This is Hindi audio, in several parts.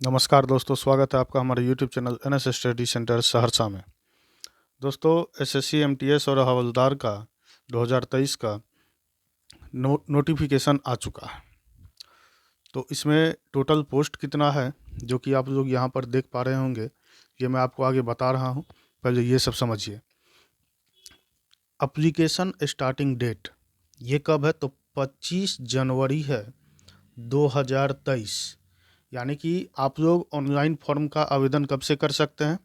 नमस्कार दोस्तों, स्वागत है आपका हमारे YouTube channel NS study centre Saharsa में। दोस्तों, SSC MTS और हवलदार का 2023 का नोटिफिकेशन आ चुका है। तो इसमें टोटल पोस्ट कितना है जो कि आप लोग यहाँ पर देख पा रहे होंगे, ये मैं आपको आगे बता रहा हूँ। पहले ये सब समझिए। एप्लीकेशन स्टार्टिंग डेट ये कब है? तो 25 जनवरी है 2023। यानी कि आप लोग ऑनलाइन फॉर्म का आवेदन कब से कर सकते हैं?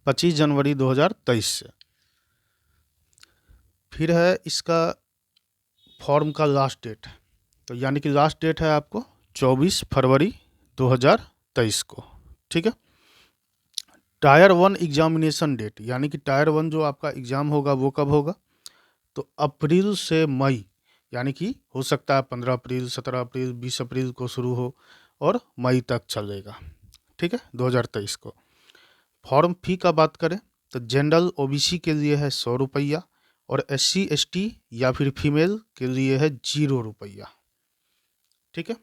25 जनवरी 2023 से। फिर है इसका फॉर्म का लास्ट डेट, तो यानी कि लास्ट डेट है आपको 24 फरवरी 2023 को। ठीक है। टायर 1 एग्जामिनेशन डेट, यानी कि टायर 1 जो आपका एग्ज़ाम होगा वो कब होगा? तो अप्रैल से मई, यानी कि हो सकता है 15 अप्रैल, 17 अप्रैल, 20 अप्रैल को शुरू हो और मई तक चलेगा। ठीक है, 2023 को। फॉर्म फी का बात करें तो जनरल OBC के लिए है 100 रुपया और SC ST या फिर फीमेल के लिए है 0 रुपया। ठीक है।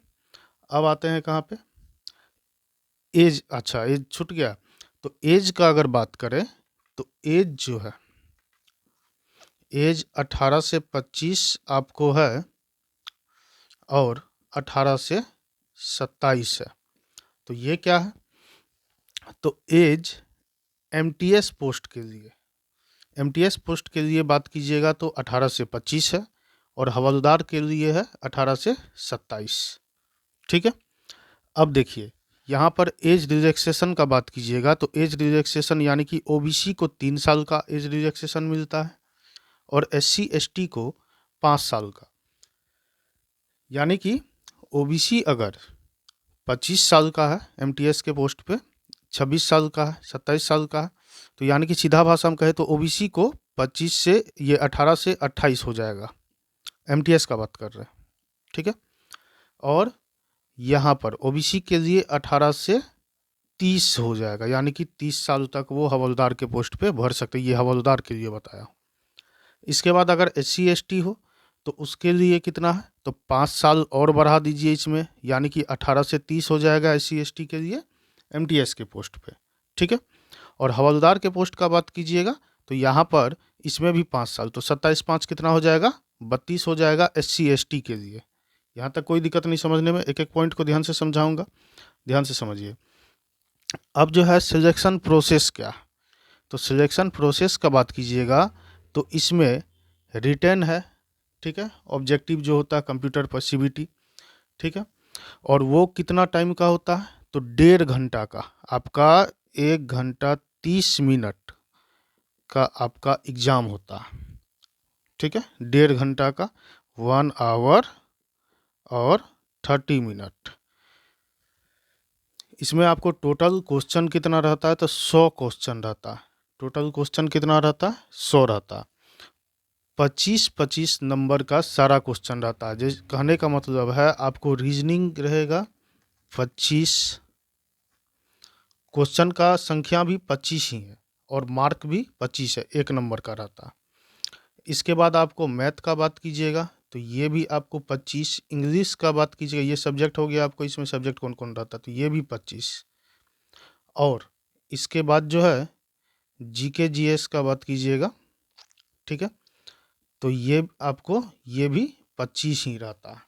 अब आते हैं कहाँ पे? एज। अच्छा, एज छूट गया। तो एज का अगर बात करें तो एज जो है, एज 18 से 25 आपको है और 18 से 27 है। तो ये क्या है? तो एज MTS पोस्ट के लिए, MTS पोस्ट के लिए बात कीजिएगा तो 18 से 25 है और हवलदार के लिए है 18 से 27। ठीक है। अब देखिए यहाँ पर एज रिलैक्सेशन का बात कीजिएगा तो एज रिलैक्सेशन यानी कि OBC को 3 साल का एज रिलैक्सेशन मिलता है और SC ST को 5 साल का। यानी कि OBC अगर 25 साल का है MTS के पोस्ट पे, 26 साल का है, 27 साल का है, तो यानी कि सीधा भाषा में कहे तो OBC को 25 से ये 18 से 28 हो जाएगा। MTS का बात कर रहे हैं। ठीक है। और यहाँ पर OBC के लिए 18 से 30 हो जाएगा, यानी कि 30 साल तक वो हवलदार के पोस्ट पे भर सकते। ये हवलदार के लिए बताया। इसके बाद अगर SC ST हो तो उसके लिए कितना है? तो 5 साल और बढ़ा दीजिए इसमें, यानी कि 18 से 30 हो जाएगा SC ST के लिए MTS के पोस्ट पे। ठीक है। और हवलदार के पोस्ट का बात कीजिएगा तो यहाँ पर इसमें भी 5 साल, तो 27 5 कितना हो जाएगा? 32 हो जाएगा SC ST के लिए। यहाँ तक कोई दिक्कत नहीं समझने में, एक एक पॉइंट को ध्यान से समझाऊंगा, ध्यान से समझिए। अब जो है सिलेक्शन प्रोसेस क्या? तो सिलेक्शन प्रोसेस का बात कीजिएगा तो इसमें रिटन है। ठीक है। ऑब्जेक्टिव जो होता है कंप्यूटर पर CBT। ठीक है। और वो कितना टाइम का होता है? तो 1.5 घंटा का आपका, 1 घंटा 30 मिनट का आपका एग्ज़ाम होता है। ठीक है। 1.5 घंटा का, 1 आवर और 30 मिनट। इसमें आपको टोटल क्वेश्चन कितना रहता है? तो 100 क्वेश्चन रहता है। टोटल क्वेश्चन कितना रहता है? 100 रहता है। 25-25 नंबर का सारा क्वेश्चन रहता है। जिस कहने का मतलब है आपको रीजनिंग रहेगा 25, क्वेश्चन का संख्या भी 25 ही है और मार्क भी 25 है, 1 नंबर का रहता है। इसके बाद आपको मैथ का बात कीजिएगा तो ये भी आपको 25, इंग्लिश का बात कीजिएगा, ये सब्जेक्ट हो गया आपको, इसमें सब्जेक्ट कौन कौन रहता है तो ये भी 25। और इसके बाद जो है GK GS का बात कीजिएगा। ठीक है। तो ये आपको ये भी 25 ही रहता है,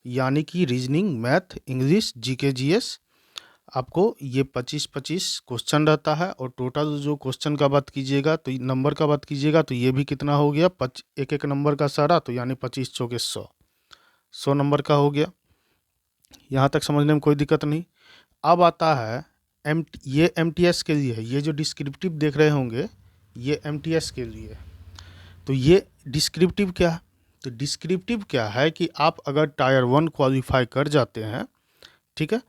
यानी कि reasoning, math, English, GK GS आपको ये 25-25 क्वेश्चन रहता है। और टोटल जो क्वेश्चन का बात कीजिएगा तो नंबर का बात कीजिएगा तो ये भी कितना हो गया? एक एक नंबर का सारा, तो यानी 25 चौके 100 नंबर का हो गया। यहाँ तक समझने में कोई दिक्कत नहीं। अब आता है ये MTS के लिए है। ये जो डिस्क्रिप्टिव देख रहे होंगे ये MTS के लिए है। तो ये डिस्क्रिप्टिव क्या है? तो डिस्क्रिप्टिव क्या है कि आप अगर टायर 1 क्वालिफाई कर जाते हैं, ठीक है,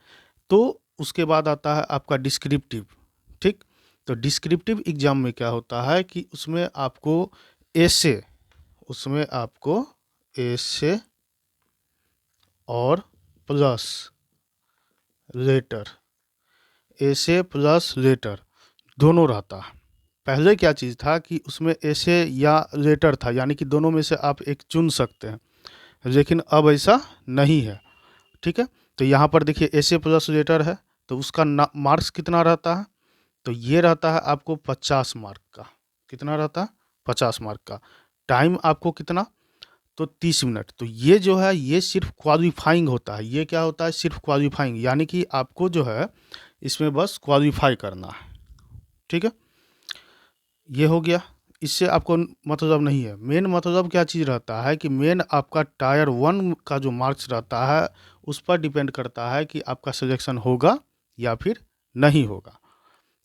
तो उसके बाद आता है आपका डिस्क्रिप्टिव। ठीक। तो डिस्क्रिप्टिव एग्जाम में क्या होता है कि उसमें आपको एसे और प्लस लेटर, एसे प्लस लेटर दोनों रहता है। पहले क्या चीज़ था कि उसमें एसे या लेटर था, यानी कि दोनों में से आप एक चुन सकते हैं, लेकिन अब ऐसा नहीं है। ठीक है। तो यहाँ पर देखिए एसे प्लस लेटर है तो उसका मार्क्स कितना रहता है? तो ये रहता है आपको 50 मार्क का। कितना रहता है? 50 मार्क का। टाइम आपको कितना? तो 30 मिनट। तो ये जो है ये सिर्फ क्वालिफाइंग होता है। ये क्या होता है? सिर्फ क्वालिफाइंग, यानी कि आपको जो है इसमें बस क्वालिफाई करना है। ठीक है, ये हो गया। इससे आपको मतलब नहीं है। मेन मतलब क्या चीज़ रहता है कि मेन आपका टायर 1 का जो मार्क्स रहता है उस पर डिपेंड करता है कि आपका सिलेक्शन होगा या फिर नहीं होगा।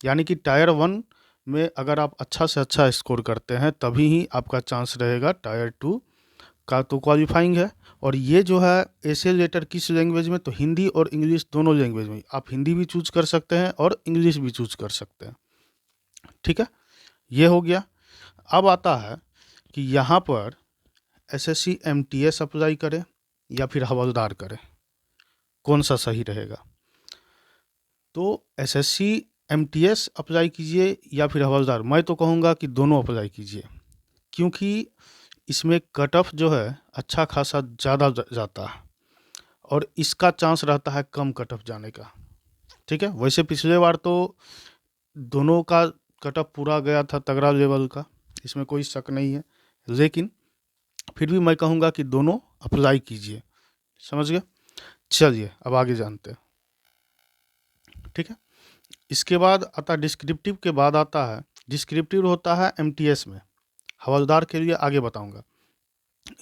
यानी कि टायर 1 में अगर आप अच्छा से अच्छा स्कोर करते हैं तभी ही आपका चांस रहेगा टायर 2 का। तो क्वालिफाइंग है। और ये जो है ऐसे लेटर किस लैंग्वेज में? तो हिंदी और इंग्लिश दोनों लैंग्वेज में। आप हिंदी भी चूज कर सकते हैं और इंग्लिश भी चूज कर सकते हैं। ठीक है, ये हो गया। अब आता है कि यहाँ पर एसएससी एमटीएस अप्लाई करें या फिर हवलदार करें, कौन सा सही रहेगा? तो एसएससी एमटीएस अप्लाई कीजिए या फिर हवलदार, मैं तो कहूँगा कि दोनों अप्लाई कीजिए, क्योंकि इसमें कट ऑफ जो है अच्छा खासा ज़्यादा जाता है और इसका चांस रहता है कम कट ऑफ जाने का। ठीक है, वैसे पिछले बार तो दोनों का कट ऑफ पूरा गया था तगड़ा लेवल का, इसमें कोई शक नहीं है, लेकिन फिर भी मैं कहूँगा कि दोनों अप्लाई कीजिए। समझ गए? चलिए अब आगे जानते हैं। ठीक है, इसके बाद आता है डिस्क्रिप्टिव के बाद आता है, डिस्क्रिप्टिव होता है एमटीएस में, हवलदार के लिए आगे बताऊंगा।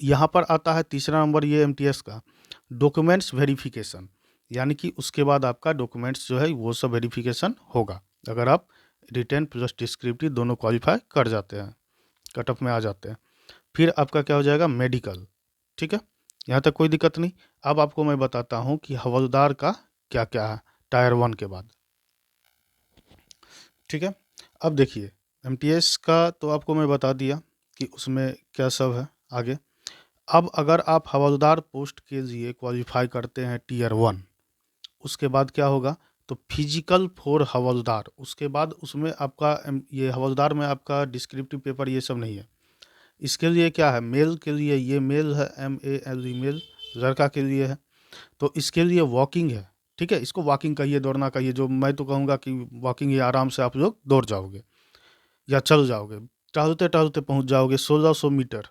यहाँ पर आता है तीसरा नंबर ये एमटीएस का डॉक्यूमेंट्स वेरिफिकेशन, यानी कि उसके बाद आपका डॉक्यूमेंट्स जो है वो सब वेरिफिकेशन होगा अगर आप रिटेन प्लस डिस्क्रिप्टिव दोनों क्वालिफाई कर जाते हैं, कट ऑफ में आ जाते हैं। फिर आपका क्या हो जाएगा? मेडिकल। ठीक है, यहाँ तक कोई दिक्कत नहीं। अब आपको मैं बताता हूँ कि हवलदार का क्या क्या है टायर 1 के बाद। ठीक है, अब देखिए एमटीएस का तो आपको मैं बता दिया कि उसमें क्या सब है आगे। अब अगर आप हवलदार पोस्ट के लिए क्वालिफाई करते हैं टीयर 1, उसके बाद क्या होगा? तो फिजिकल फॉर हवलदार, उसके बाद उसमें आपका ये हवलदार में आपका डिस्क्रिप्टिव पेपर ये सब नहीं है। इसके लिए क्या है? मेल के लिए, ये मेल है MAL मेल, लड़का के लिए है। तो इसके लिए वॉकिंग है। ठीक है, इसको वॉकिंग कहिए, दौड़ना कहिए, जो मैं तो कहूँगा कि वॉकिंग ही, आराम से आप लोग दौड़ जाओगे या चल जाओगे, टहलते टहलते पहुँच जाओगे 1600 मीटर।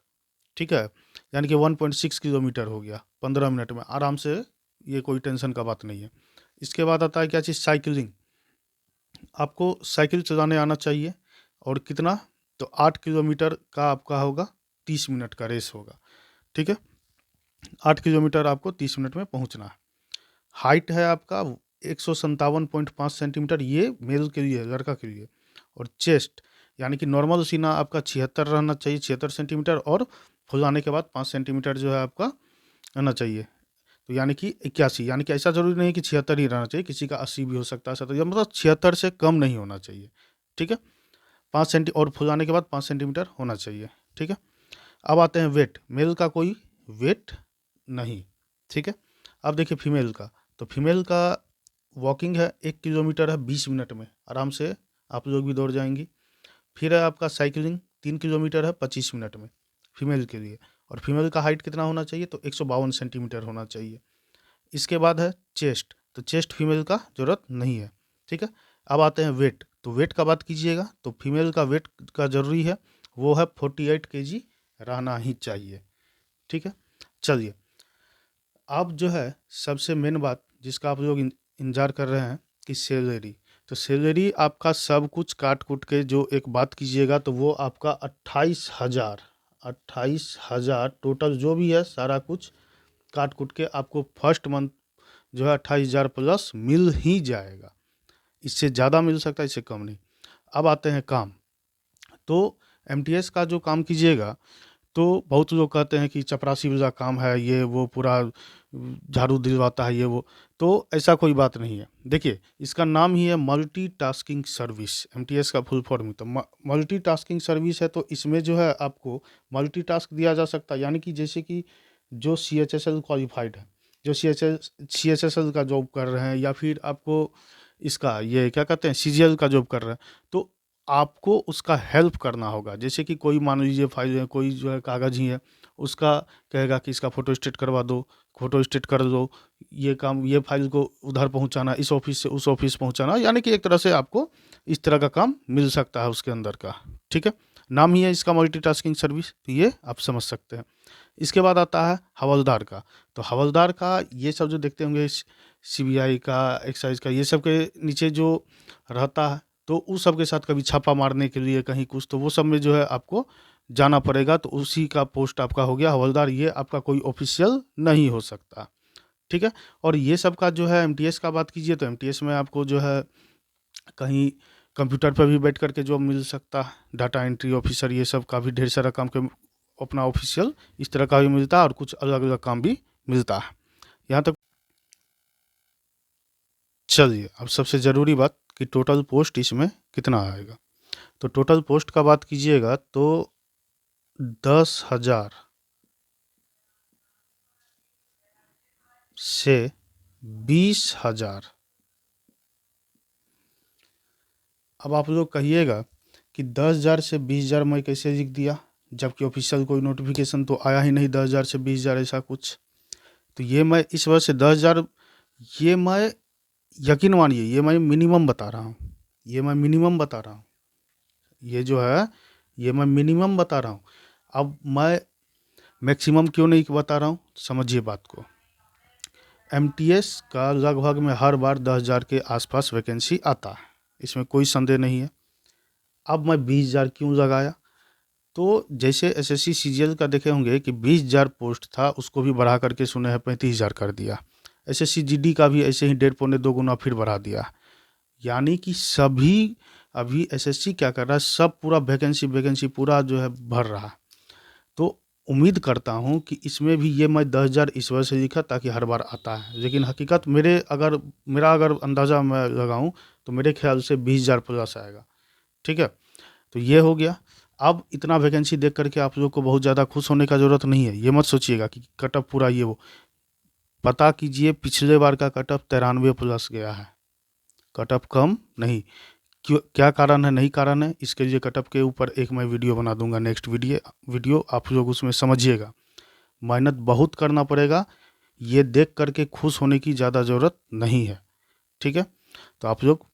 ठीक है, यानी कि 1.6 किलोमीटर हो गया 15 मिनट में आराम से, ये कोई टेंशन का बात नहीं है। इसके बाद आता है क्या चीज़? साइकिलिंग। आपको साइकिल चलाने आना चाहिए। और कितना? तो 8 किलोमीटर का आपका होगा, 30 मिनट का रेस होगा। ठीक है, 8 किलोमीटर आपको 30 मिनट में पहुंचना है। हाइट है आपका 157.5 सेंटीमीटर, ये मेल के लिए, लड़का के लिए। और चेस्ट यानी कि नॉर्मल सीना आपका 76 रहना चाहिए, 76 सेंटीमीटर, और फुलाने के बाद 5 सेंटीमीटर जो है आपका रहना चाहिए। तो यानी कि 81, यानी कि ऐसा जरूरी नहीं है कि 76 ही रहना चाहिए, किसी का 80 भी हो सकता है, 70, मतलब 76 से कम नहीं होना चाहिए। ठीक है, 5 सेंटी और फुलाने के बाद 5 सेंटीमीटर होना चाहिए। ठीक है, अब आते हैं वेट। मेल का कोई वेट नहीं। ठीक है, अब देखिए फीमेल का। तो फीमेल का वॉकिंग है 1 किलोमीटर है 20 मिनट में, आराम से आप लोग भी दौड़ जाएंगी। फिर है आपका साइकिलिंग 3 किलोमीटर है 25 मिनट में, फीमेल के लिए। और फीमेल का हाइट कितना होना चाहिए? तो 152 सेंटीमीटर होना चाहिए। इसके बाद है चेस्ट। तो चेस्ट फीमेल का ज़रूरत नहीं है। ठीक है, अब आते हैं वेट। तो वेट का बात कीजिएगा तो फीमेल का वेट का ज़रूरी है, वो है 48 kg रहना ही चाहिए। ठीक है, चलिए अब जो है सबसे मेन बात जिसका आप लोग इंतजार कर रहे हैं कि सैलरी। तो सैलरी आपका सब कुछ काट कुट के जो एक बात कीजिएगा तो वो आपका 28,000 टोटल जो भी है सारा कुछ काट कुट के आपको फर्स्ट मंथ जो है 28,000 प्लस मिल ही जाएगा। इससे ज़्यादा मिल सकता है, इससे कम नहीं। अब आते हैं काम। तो एमटीएस का जो काम कीजिएगा तो बहुत लोग कहते हैं कि चपरासी वाला काम है, ये वो पूरा झाड़ू दिलवाता है, ये वो। तो ऐसा कोई बात नहीं है। देखिए इसका नाम ही है मल्टीटास्किंग सर्विस, एमटीएस का फुल फॉर्म। तो मल्टीटास्किंग सर्विस है, तो इसमें जो है आपको मल्टीटास्क दिया जा सकता है। यानी कि जैसे कि जो CHSL क्वालिफाइड है, जो CHSL का जॉब कर रहे हैं, या फिर आपको इसका ये क्या कहते हैं CGL का जॉब कर रहे हैं, तो आपको उसका हेल्प करना होगा। जैसे कि कोई मान लीजिए फाइल है, कोई जो है कागज़ ही है, उसका कहेगा कि इसका फ़ोटो स्टेट करवा दो, फ़ोटो स्टेट कर दो, ये काम, ये फाइल को उधर पहुंचाना, इस ऑफिस से उस ऑफिस पहुंचाना, यानी कि एक तरह से आपको इस तरह का काम मिल सकता है उसके अंदर का। ठीक है, नाम ही है इसका मल्टीटास्किंग सर्विस, तो ये आप समझ सकते हैं। इसके बाद आता है हवलदार का। तो हवलदार का ये सब जो देखते होंगे सीबीआई का, एक्साइज का, ये सब के नीचे जो रहता है, तो उस सब के साथ कभी छापा मारने के लिए कहीं कुछ, तो वो सब में जो है आपको जाना पड़ेगा। तो उसी का पोस्ट आपका हो गया हवलदार। ये आपका कोई ऑफिशियल नहीं हो सकता। ठीक है, और ये सब का जो है एमटीएस का बात कीजिए तो एमटीएस में आपको जो है कहीं कंप्यूटर पर भी बैठ करके जॉब मिल सकता है। डाटा एंट्री ऑफिसर, ये सब का भी ढेर सारा काम के अपना ऑफिशियल इस तरह का भी मिलता है, और कुछ अलग अलग काम भी मिलता है। यहाँ तक चलिए, अब सबसे ज़रूरी बात कि टोटल पोस्ट इसमें कितना आएगा। तो टोटल पोस्ट का बात कीजिएगा तो 10,000 से 20,000। अब आप लोग कहिएगा कि 10,000 से 20,000 मैं कैसे लिख दिया, जबकि ऑफिशियल कोई नोटिफिकेशन तो आया ही नहीं 10,000 से 20,000 ऐसा कुछ। तो ये मैं इस वजह से 10,000, ये मैं यकीन मानिए ये मैं मिनिमम बता रहा हूँ, ये मैं मिनिमम बता रहा हूँ, ये जो है ये मैं मिनिमम बता रहा हूँ। अब मैं मैक्सिमम क्यों नहीं बता रहा हूँ, समझिए बात को। एमटीएस का लगभग में हर बार 10,000 के आसपास वैकेंसी आता है, इसमें कोई संदेह नहीं है। अब मैं 20,000 क्यों लगाया, तो जैसे एसएससी सीजीएल का देखे होंगे कि 20,000 पोस्ट था, उसको भी बढ़ा करके सुने हैं 35,000 कर दिया। एसएससी जीडी का भी ऐसे ही 1.5-2 गुना फिर बढ़ा दिया। यानी कि सभी अभी एसएससी क्या कर रहा है, सब पूरा वैकेंसी पूरा जो है भर रहा। तो उम्मीद करता हूँ कि इसमें भी ये मैं 10,000 इस वजह से लिखा ताकि हर बार आता है, लेकिन हकीकत मेरा अगर अंदाज़ा मैं लगाऊँ तो मेरे ख्याल से 20,000 प्लस आएगा। ठीक है, तो ये हो गया। अब इतना वैकेंसी देख करके आप लोग को बहुत ज़्यादा खुश होने का ज़रूरत नहीं है। ये मत सोचिएगा कि कट ऑफ पूरा ये वो, पता कीजिए पिछले बार का कट ऑफ 93 प्लस गया है, कट ऑफ कम नहीं। क्यों, क्या कारण है, नहीं कारण है, इसके लिए कट ऑफ के ऊपर एक मैं वीडियो बना दूंगा, नेक्स्ट वीडियो आप लोग उसमें समझिएगा। मेहनत बहुत करना पड़ेगा, ये देख करके खुश होने की ज़्यादा ज़रूरत नहीं है। ठीक है, तो आप लोग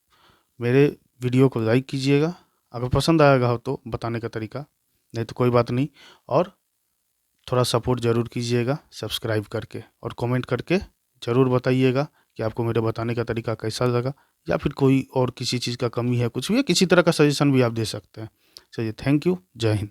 मेरे वीडियो को लाइक कीजिएगा, अगर पसंद आएगा हो तो बताने का तरीका, नहीं तो कोई बात नहीं। और थोड़ा सपोर्ट ज़रूर कीजिएगा सब्सक्राइब करके, और कमेंट करके ज़रूर बताइएगा कि आपको मेरे बताने का तरीका कैसा लगा, या फिर कोई और किसी चीज़ का कमी है, कुछ भी है, किसी तरह का सजेशन भी आप दे सकते हैं। चलिए, थैंक यू, जय हिंद।